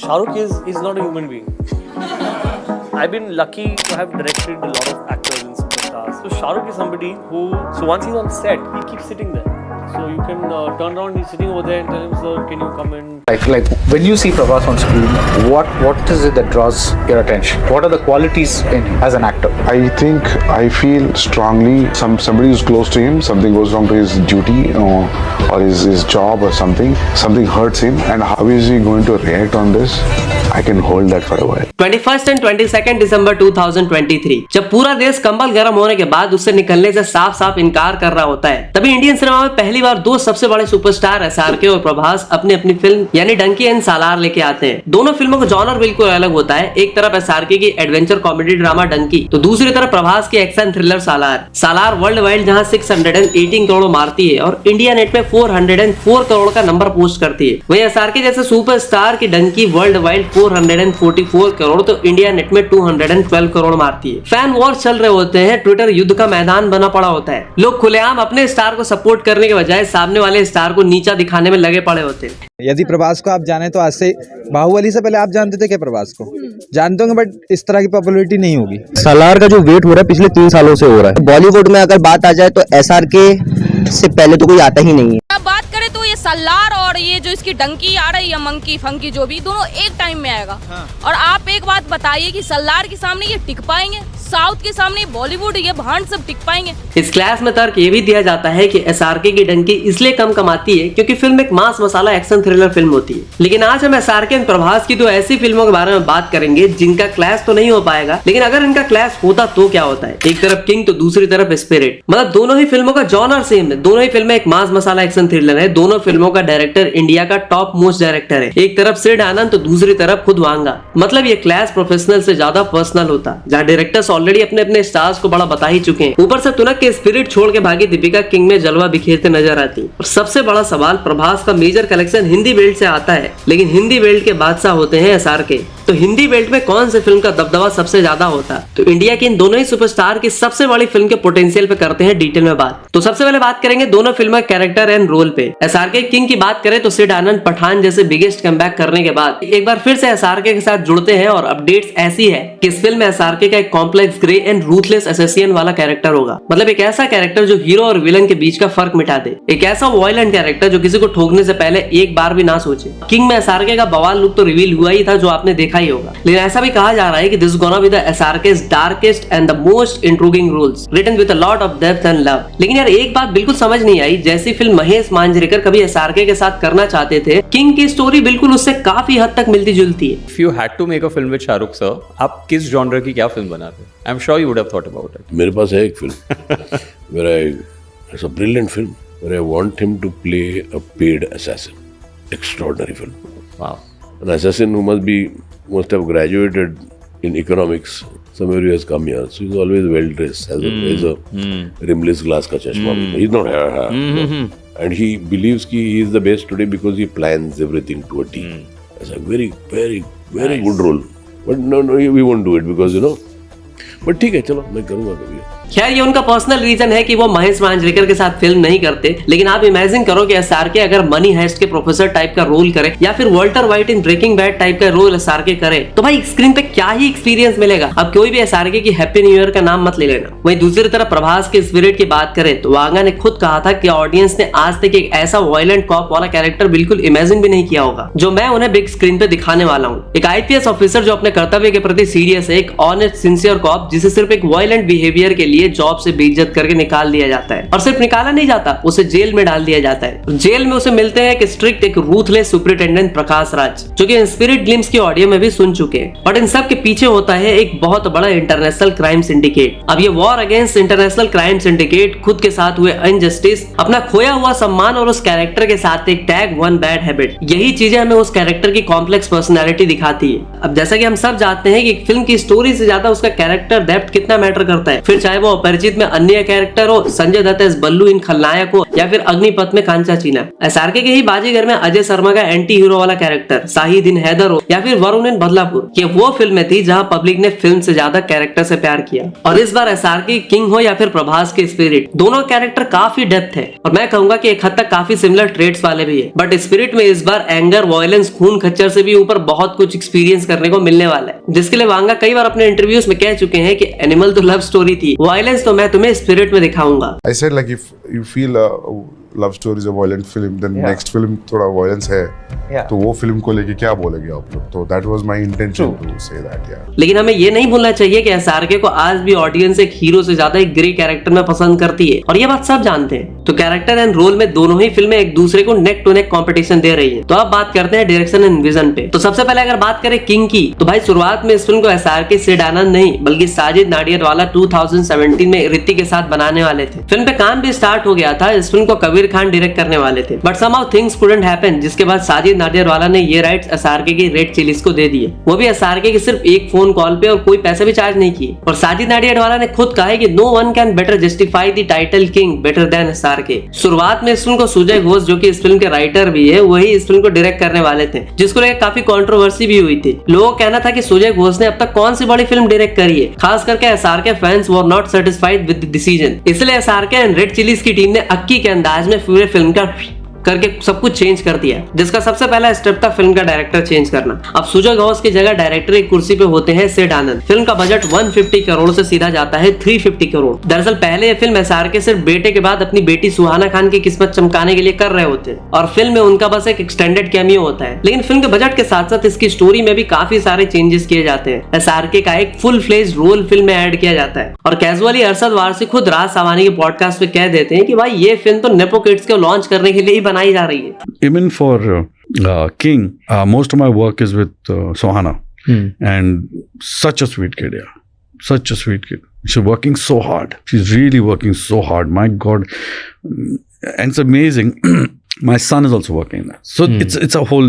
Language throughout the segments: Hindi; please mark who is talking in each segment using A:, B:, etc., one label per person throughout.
A: Shahrukh is not a human being. I've been lucky to have directed a lot of actors and superstars. So Shahrukh is somebody who, so once he's on set, he keeps sitting there. So you can turn around, he's sitting over there and tell him, sir, can you come in?
B: Like when you see Prabhas on screen, what is it that draws your attention? What are the qualities in him as an actor?
C: I feel strongly somebody who's close to him, something goes wrong to his duty or his job or something hurts him, and how is he going to react on this? I can hold that for a while.
D: 21 and 22 दिसंबर 2023 जब पूरा देश कंबल गर्म होने के बाद उससे निकलने से साफ साफ इनकार कर रहा होता है, तभी इंडियन सिनेमा में पहली बार दो सबसे बड़े सुपरस्टार एसआरके और प्रभास अपनी अपनी फिल्म यानी डंकी एंड सालार लेके आते हैं। दोनों फिल्मों का जॉनर बिल्कुल अलग होता है। एक तरफ एसआरके की एडवेंचर कॉमेडी ड्रामा डंकी, तो दूसरी तरफ प्रभास की एक्शन थ्रिलर सालार। सालार वर्ल्ड वाइड जहां 618 करोड़ मारती है और इंडिया नेट में 404 करोड़ का नंबर पोस्ट करती है, वहीं एसआरके जैसे सुपरस्टार की डंकी वर्ल्ड वाइड 444 करोड़ तो इंडिया नेट में 212 करोड़ मारती है। फैन वॉर चल रहे होते हैं, ट्विटर युद्ध का मैदान बना पड़ा होता है। लोग खुलेआम अपने स्टार को सपोर्ट करने के बजाय सामने वाले स्टार को नीचा दिखाने में लगे पड़े होते हैं।
E: यदि प्रभास को आप जाने तो आज से बाहुबली से पहले आप जानते थे क्या प्रभास को? जानते होंगे, बट इस तरह की पॉपुलैरिटी नहीं होगी।
F: सालार का जो वेट हो रहा है पिछले 3 सालों से हो रहा है। बॉलीवुड में अगर बात आ जाए तो एसआरके से पहले तो कोई आता ही नहीं है।
G: बात करें तो ये सालार और ये जो इसकी डंकी आ रही है, मंकी फंकी जो भी, दोनों एक टाइम में आएगा। और आप एक बात बताइए कि सालार के सामने ये टिक पाएंगे? साउथ के सामने बॉलीवुड ये भांड सब टिक पाएंगे?
D: इस क्लास में तर्क ये भी दिया जाता है कि एसआरके की डंकी इसलिए कम कमाती है क्योंकि फिल्म एक मास मसाला एक्शन थ्रिलर फिल्म होती है। लेकिन आज हम एसआरके और प्रभास की दो ऐसी फिल्मों के बारे में बात करेंगे जिनका क्लैश तो नहीं हो पाएगा, लेकिन अगर इनका क्लैश होता तो क्या होता है। एक तरफ किंग तो दूसरी तरफ स्पिरिट, मतलब दोनों ही फिल्मों का जॉनर सेम है। दोनों ही फिल्में एक मास मसाला एक्शन थ्रिलर है। दोनों फिल्मों का डायरेक्टर इंडिया का टॉप मोस्ट डायरेक्टर है। एक तरफ सिड आनंद तो दूसरी तरफ खुद वांगा। मतलब ये क्लैश प्रोफेशनल से ज्यादा पर्सनल होता, जहाँ डायरेक्टर्स ऑलरेडी अपने अपने स्टार्स को बड़ा बता ही चुके हैं। ऊपर से तुनक के स्पिरिट छोड़ के भागी दीपिका किंग में जलवा बिखेरते नजर आती। और सबसे बड़ा सवाल, प्रभास का मेजर कलेक्शन हिंदी बेल्ट से आता है, लेकिन हिंदी बेल्ट के बादशाह होते हैं एसआरके। तो हिंदी बेल्ट में कौन सी फिल्म का दबदबा सबसे ज्यादा होता? तो इंडिया के इन दोनों ही सुपरस्टार की सबसे बड़ी फिल्म के पोटेंशियल पे करते हैं डिटेल में बात। तो सबसे पहले बात करेंगे दोनों फिल्म कैरेक्टर एंड रोल पे। एसआरके किंग की बात करें तो सिड आनंद पठान जैसे बिगेस्ट कमबैक करने के बाद एक बार फिर से एसआरके के साथ जुड़ते हैं और अपडेट्स ऐसी है कि इस फिल्म में एसआरके का एक complex grey and ruthless assassin वाला कैरेक्टर होगा। मतलब एक ऐसा कैरेक्टर जो हीरो और विलन के बीच का फर्क मिटा दे। एक ऐसा वायलेंट कैरेक्टर जो किसी को ठोकने से पहले एक बार भी ना सोचे। किंग में एसआरके का बवाल लुक तो रिवील हुआ ही था, जो आपने देखा ही होगा। लेकिन ऐसा भी कहा जा रहा है कि this gonna be the SRK's darkest and the most intriguing roles written with a lot of depth and love. लेकिन यार एक बात बिल्कुल समझ नहीं आई, जैसी फिल्म महेश मांजरेकर कभी एसआरके के साथ करना चाहते थे, किंग की स्टोरी बिल्कुल उससे काफी हद तक मिलती जुलती है।
H: If you had to make a film with Shahrukh sir, आप किस जॉनर की क्या फिल्म बनाते? I'm sure you would have thought about it.
I: मेरे पास है एक film it's a brilliant film where I want him to play a paid assassin. Extraordinary film.
H: Wow.
I: An assassin who must have graduated in economics. Somewhere he has come here, so he's always well dressed. Has a rimless glass ka chashma. He's not and he believes he is the best today because he plans everything to a T. It's a very, very, very nice. Good role. But no, we won't do it because But ठीक है, चलो मैं करूँगा कभी।
D: खैर ये उनका पर्सनल रीजन है कि वो महेश मांजरेकर के साथ फिल्म नहीं करते। लेकिन आप इमेजिन करो कि एसआरके अगर मनी हेस्ट के प्रोफेसर टाइप का रोल करे या फिर Walter White in Breaking Bad type का रोल एसआरके करे, तो भाई स्क्रीन पे क्या ही एक्सपीरियंस मिलेगा। अब कोई भी एसआरके की हैप्पी न्यू ईयर का नाम मत ले लेना। वहीं दूसरी तरफ प्रभास के स्पिरिट की बात करें तो वांगा ने खुद कहा था कि ऑडियंस ने आज तक एक ऐसा वायलेंट कॉप वाला कैरेक्टर बिल्कुल इमेजिन भी नहीं किया होगा जो मैं उन्हें बिग स्क्रीन पे दिखाने वाला हूँ। एक आईपीएस ऑफिसर जो अपने कर्तव्य के प्रति सीरियस है, एक ऑनेस्ट सिंसियर कॉप जिसे सिर्फ एक वायलेंट बिहेवियर के लिए जॉब से बेइज्जत करके निकाल दिया जाता है। और सिर्फ निकाला नहीं जाता, उसे जेल में डाल दिया जाता है। जेल में उसे मिलते हैं एक स्ट्रिक्ट, एक रूथलेस सुपरिटेंडेंट प्रकाश राज, जो कि स्पिरिट ग्लिम्स की ऑडियो में भी सुन चुके हैं। बट इन सब के पीछे होता है एक बहुत बड़ा इंटरनेशनल क्राइम सिंडिकेट। अब ये war against international crime syndicate खुद के साथ हुए अनजस्टिस, अपना खोया हुआ सम्मान और उस कैरेक्टर के साथ एक टैग वन बैड हैबिट, यही चीजें हमें उस कैरेक्टर की कॉम्प्लेक्स पर्सनैलिटी दिखाती है। अब जैसा कि हम सब जानते हैं कि फिल्म की स्टोरी से ज्यादा उसका कैरेक्टर डेप्थ कितना मैटर करता है, फिर चाहे वो वो अपरिचित में अन्य कैरेक्टर हो, संजय दत्त एस बल्लू इन खलनायक हो, या फिर अग्निपथ में कांचा चीना। एसआरके के ही बाजीगर में अजय शर्मा का एंटी हीरो वाला कैरेक्टर शाहिद इन हैदर हो, या फिर वरुण इन बदलापुर, ये वो फिल्में थी जहां पब्लिक ने फिल्म से ज्यादा कैरेक्टर से प्यार किया। और इस बार एसआरके किंग हो या फिर प्रभास के स्पिरिट, दोनों कैरेक्टर काफी डेप्थ है और मैं कहूंगा कि एक हद तक काफी सिमिलर ट्रेड्स वाले भी है। बट स्पिरिट में इस बार एंगर, वायलेंस, खून खच्चर से भी ऊपर बहुत कुछ एक्सपीरियंस करने को मिलने वाला है, जिसके लिए वांगा कई बार अपने इंटरव्यूज में कह चुके हैं कि एनिमल तो लव स्टोरी थी, वायलेंस तो मैं तुम्हें स्पिरिट में दिखाऊंगा।
C: I said like if you feel a love story is a violent film, then next film थोड़ा violence है, तो वो फिल्म को लेके क्या बोलेंगे आप लोग? तो that was my intention to say that, yeah.
D: लेकिन हमें ये नहीं भूलना चाहिए कि एसआरके को आज भी ऑडियंस एक हीरो से ज्यादा एक ग्रे कैरेक्टर में पसंद करती है और ये बात सब जानते हैं। तो कैरेक्टर एंड रोल में दोनों ही फिल्में एक दूसरे को नेक टू नेक कंपटीशन दे रही है। तो अब बात करते हैं डायरेक्शन एंड विजन पे। तो सबसे पहले अगर बात करें किंग की, तो भाई शुरुआत में इस फिल्म को एसआरके सिड आनंद नहीं बल्कि साजिद नाडियाडवाला 2017 में ऋतिक के साथ बनाने वाले थे। फिल्म पे काम भी स्टार्ट हो गया था, इस फिल्म को कबीर खान डायरेक्ट करने वाले थे, but somehow things couldn't happen, जिसके बाद साजिद नाडियाडवाला ने ये राइट्स एसआरके की रेड चिलीज को दे दिए, वो भी एसआरके की सिर्फ एक फोन कॉल पे और कोई पैसे भी चार्ज नहीं किए। और साजिद नाडियाडवाला ने खुद कहा है कि no one can better justify the title king better than SRK. शुरुआत में इस फिल्म को सुजय घोष, जो कि इस फिल्म के राइटर भी है, वही इस फिल्म को डायरेक्ट करने वाले थे, जिसको लेकर काफी कंट्रोवर्सी भी हुई थी। लोगों का कहना था कि सुजय घोष ने अब तक कौन सी बड़ी फिल्म डायरेक्ट करी है, खास करके SRK fans were not satisfied with the decision. इसलिए एसआरके एंड रेड चिलीज की टीम ने अक्की के अंदाज में पूरे फिल्म का करके सब कुछ चेंज कर दिया, जिसका सबसे पहला स्टेप था फिल्म का डायरेक्टर चेंज करना। अब सुजय घोष की जगह डायरेक्टर की कुर्सी पे होते हैं सिड आनंद। फिल्म का बजट 150 करोड़ से सीधा जाता है 350 करोड़। दरअसल पहले ये फिल्म एसआरके सिर्फ बेटे के बाद अपनी बेटी सुहाना खान की किस्मत चमकाने के लिए कर रहे होते हैं और फिल्म में उनका बस एक एक्सटेंडेड कैमियो होता है। लेकिन फिल्म के बजट के साथ साथ इसकी स्टोरी में भी काफी सारे चेंजेस किए जाते हैं। एसआरके का एक फुल फ्लेज रोल फिल्म में ऐड किया जाता है और कैजुअली अरशद वारसी खुद राज सावानी के पॉडकास्ट पे कह देते हैं कि भाई ये फिल्म तो नेपो किड्स को लॉन्च करने के लिए ही बनाई जा रही है।
J: Even for King, most of my work is with Sohana, and such a sweet kid, yeah, such a sweet kid. She's working so hard. She's really working so hard. My God, and it's amazing. My son is also working in that. So it's a whole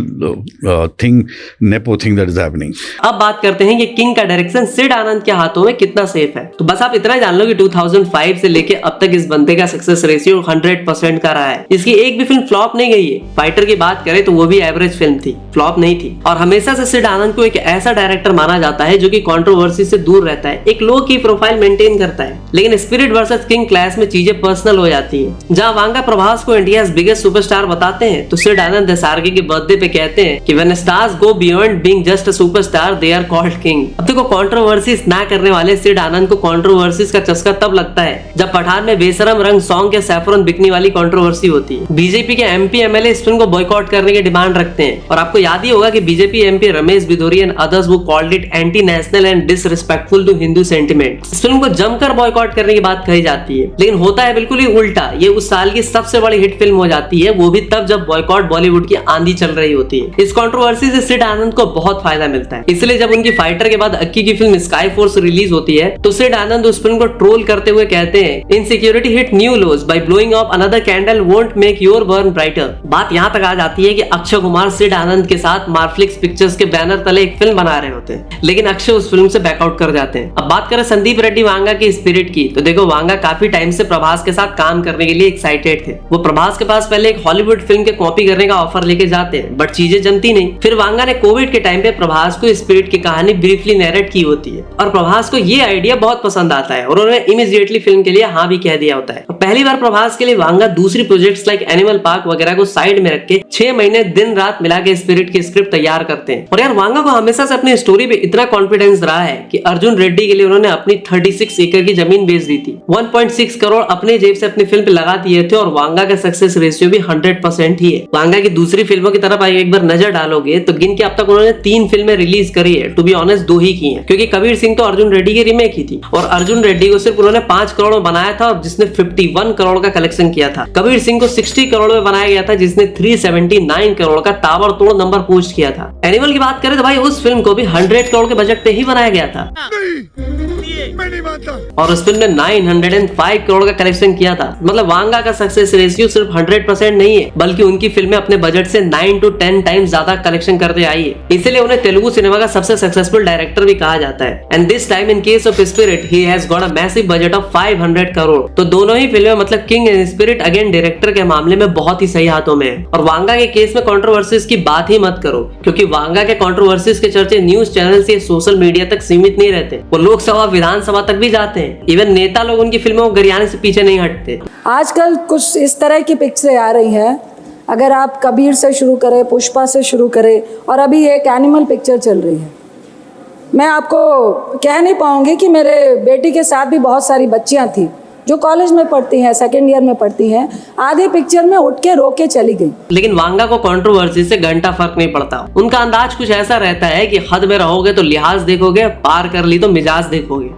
J: thing, nepo thing that is happening.
D: अब बात करते हैं कि किंग का डायरेक्शन सिड आनंद के हाथों में कितना सेफ है। तो बस आप इतना जान लो कि 2005 से लेके अब तक इस बंदे का सक्सेस रेशियो 100% का रहा है। इसकी एक भी फिल्म फ्लॉप नहीं गई है। फाइटर की बात करें तो वो भी एवरेज फिल्म थी, फ्लॉप नहीं थी। और हमेशा से सिड आनंद को एक ऐसा डायरेक्टर माना जाता है जो कि कंट्रोवर्सी से दूर रहता है, एक लो की प्रोफाइल मेंटेन करता है। लेकिन स्पिरिट वर्सेस किंग क्लैश में चीजें पर्सनल हो जाती है। जहां वांगा प्रभास को इंडियाज बिगेस्ट सुपरस्टार बताते हैं, तो सिड आनंद एसआरके के बर्थडे पे कहते हैं कि when stars go beyond being just a superstar they are called king. अब देखो कंट्रोवर्सीज ना करने वाले सिड आनंद को कंट्रोवर्सीज का चस्का तब लगता है जब पठान में बेशरम रंग सॉन्ग के सैफरन बिकनी वाली कंट्रोवर्सी होती है। बीजेपी के एमपी एमएलए इस फिल्म को बॉयकॉट करने की डिमांड रखते हैं और आपको याद ही होगा कि BJP MP Ramesh Bidhuri and others वो called it anti national and disrespectful to Hindu sentiment. इस फिल्म को जमकर बॉयकॉट करने की बात कही जाती है, लेकिन होता है बिल्कुल ही उल्टा। ये उस साल की सबसे बड़ी हिट फिल्म हो जाती है, वो भी तब जब बॉयकॉट बॉलीवुड की आंधी चल रही होती है। इस कंट्रोवर्सी से सिड आनंद को बहुत फायदा मिलता है। इसलिए जब उनकी फाइटर के बाद अक्की की फिल्म स्काई फोर्स रिलीज होती है तो सिड आनंद उस फिल्म को ट्रोल करते हुए कहते हैं insecurity hit new lows by blowing up another candle won't make your burn brighter. बात यहाँ तक आ जाती है कि अक्षय कुमार सिड आनंद के साथ मार्फ्लिक्स पिक्चर्स के बैनर तले एक फिल्म बना रहे होते हैं, लेकिन अक्षय उस फिल्म से बैकआउट कर जाते हैं। अब बात करें संदीप रेड्डी वांगा की स्पिरिट की, तो देखो वांगा काफी टाइम से प्रभास के साथ काम करने के लिए एक्साइटेड थे। वो प्रभास के पास पहले एक हॉलीवुड फिल्म के कॉपी करने का ऑफर लेके जाते हैं, बट चीजें जमती नहीं। फिर वांगा ने कोविड के टाइम पे प्रभास को स्पिरिट की कहानी ब्रीफली नैरेट की होती है और प्रभास को ये आइडिया बहुत पसंद आता है और उन्होंने इमीडिएटली फिल्म के लिए हाँ भी कह दिया होता है। पहली बार प्रभास के लिए वांगा दूसरी प्रोजेक्ट्स लाइक एनिमल पार्क वगैरह को साइड में रख के 6 महीने दिन रात मिला के स्पिरिट की स्क्रिप्ट तैयार करते हैं। और यार वांगा को हमेशा से अपनी स्टोरी पे इतना कॉन्फिडेंस रहा है कि अर्जुन रेड्डी के लिए उन्होंने अपनी 36 एकड़ की जमीन बेच दी थी, 1.6 करोड़ अपने जेब से अपनी फिल्म पे लगा दिए थे और वांगा का सक्सेस रेशियो भी 100% ही है। वांगा की दूसरी फिल्मों की तरफ एक बार नजर डालोगे तो गिन के अब तक उन्होंने 3 फिल्में रिलीज करी है। टू बी ऑनेस्ट 2 ही की हैं, क्योंकि कबीर सिंह तो अर्जुन रेड्डी की रीमेक ही थी और अर्जुन रेड्डी को सिर्फ उन्होंने 5 करोड़ में बनाया था और जिसने 51 करोड़ का कलेक्शन किया था। कबीर सिंह को 60 करोड़ में बनाया गया था जिसने 379 करोड़ का ताबड़तोड़ नंबर पोस्ट किया था। एनिमल की बात करें तो भाई उस फिल्म को भी 100 करोड़ के बजट पे ही बनाया गया था।
C: नहीं, मैं नहीं मानता।
D: और उस फिल्म ने 905 करोड़ का कलेक्शन किया था। मतलब वांगा का सक्सेस रेशियो सिर्फ 100% नहीं है, बल्कि उनकी फिल्में अपने बजट से 9 to 10 टाइम्स ज्यादा कलेक्शन करते आई है। इसलिए उन्हें तेलुगु सिनेमा का सबसे सक्सेसफुल डायरेक्टर भी कहा जाता है। And this time in case of spirit he has got a massive budget of 500 crore. तो दोनों ही फिल्में मतलब king and spirit again director के मामले में बहुत ही सही हाथों में है। और वांगा के केस में कंट्रोवर्सीज की बात ही मत करो, क्योंकि वांगा के कंट्रोवर्सीज के चर्चे न्यूज चैनल से सोशल मीडिया तक सीमित नहीं रहते, वो लोकसभा विधानसभा तक भी जाते हैं। इवन नेता लोग उनकी फिल्मों को गरियाने से पीछे नहीं हटते।
K: आजकल कुछ इस तरह की पिक्चरें आ रही हैं, अगर आप कबीर से शुरू करें, पुष्पा से शुरू करें, और अभी एक एनिमल पिक्चर चल रही है। मैं आपको कह नहीं पाऊंगी कि मेरे बेटी के साथ भी बहुत सारी बच्चियां थी जो कॉलेज में पढ़ती हैं, सेकेंड ईयर में पढ़ती हैं, आधे पिक्चर में उठ के रो के चली गई।
D: लेकिन वांगा को कंट्रोवर्सी से घंटा फर्क नहीं पड़ता। उनका अंदाज कुछ ऐसा रहता है कि हद में रहोगे तो लिहाज देखोगे, पार कर ली तो मिजाज देखोगे।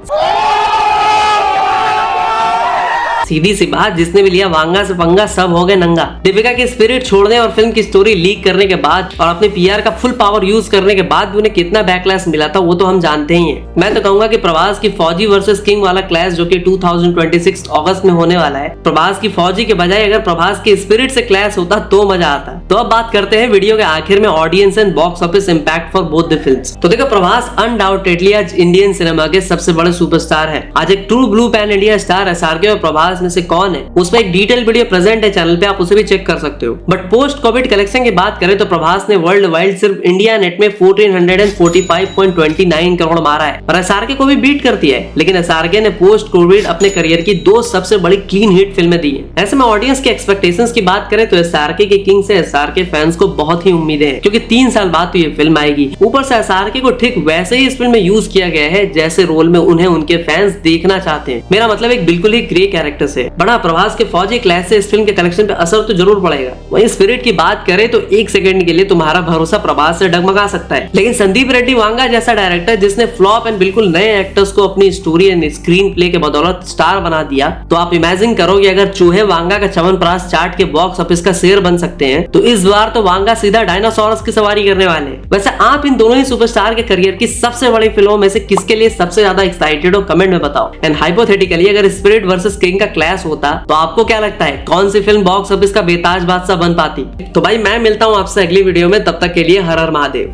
D: सीधी सी बात, जिसने भी लिया वांगा से पंगा सब हो गए नंगा। दीपिका की स्पिरिट छोड़ने और फिल्म की स्टोरी लीक करने के बाद और अपने पीआर का फुल पावर यूज करने के बाद भी उन्हें कितना बैकलैश मिला था वो तो हम जानते ही हैं। मैं तो कहूंगा कि प्रभास की फौजी वर्सेस किंग वाला क्लैश जो कि 2026 अगस्त में होने वाला है, प्रभास की फौजी के बजाय अगर प्रभास की स्पिरिट से क्लैश होता तो मजा आता। तो अब बात करते हैं वीडियो के आखिर में audience and box office impact for both the films. तो देखो, प्रभास अनडाउटेडली आज इंडियन सिनेमा के सबसे बड़े सुपरस्टार है। आज एक true blue pan India star SRK और प्रभास में से कौन है, उसमें एक डिटेल वीडियो प्रेजेंट है चैनल पे, आप उसे भी चेक कर सकते हो। बट पोस्ट कोविड कलेक्शन की बात करें तो प्रभास ने वर्ल्ड वाइड सिर्फ इंडिया नेट में 1445.29 करोड़ मारा है और एसआरके को भी बीट करती है। लेकिन एसआरके ने पोस्ट कोविड अपने करियर की 2 सबसे बड़ी क्लीन हिट फिल्में दी हैं। ऐसे में ऑडियंस की एक्सपेक्टेशंस की बात करें तो एसआरके के किंग से एसआरके फैंस को बहुत ही उम्मीदें हैं, क्योंकि 3 साल बाद तो ये फिल्म आएगी। ऊपर से एसआरके को ठीक वैसे ही इस फिल्म में यूज किया गया है जैसे रोल में उन्हें उनके फैंस देखना चाहते हैं। मेरा मतलब एक बिल्कुल ही ग्रे कैरेक्टर से। बड़ा प्रभास के फौजी क्लैश से इस फिल्म के कलेक्शन पे असर तो जरूर पड़ेगा। वहीं स्पिरिट की बात करें तो 1 सेकंड के लिए तुम्हारा भरोसा प्रभास से डगमगा सकता है। लेकिन संदीप रेड्डी वांगा जैसा डायरेक्टर जिसने फ्लॉप एंड बिल्कुल नए एक्टर्स को अपनी स्टोरी एंड स्क्रीन प्ले के बदौलत स्टार बना दिया, तो आप इमेजिन करो कि अगर चूहे वांगा का च्यवनप्राश चाट के बॉक्स ऑफिस का शेर बन सकते हैं, तो इस बार तो वांगा सीधा डायनासोरस की सवारी करने वाले हैं। वैसे आप इन दोनों ही सुपरस्टार के करियर की सबसे बड़ी फिल्मों में से किसके लिए सबसे ज्यादा एक्साइटेड हो, कमेंट में बताओ। एंड हाइपोथेटिकली अगर स्पिरिट वर्सेस किंग का क्लैश होता तो आपको क्या लगता है कौन सी फिल्म बॉक्स ऑफिस का बेताज बादशाह बन पाती? तो भाई मैं मिलता हूं आपसे अगली वीडियो में, तब तक के लिए हर हर महादेव।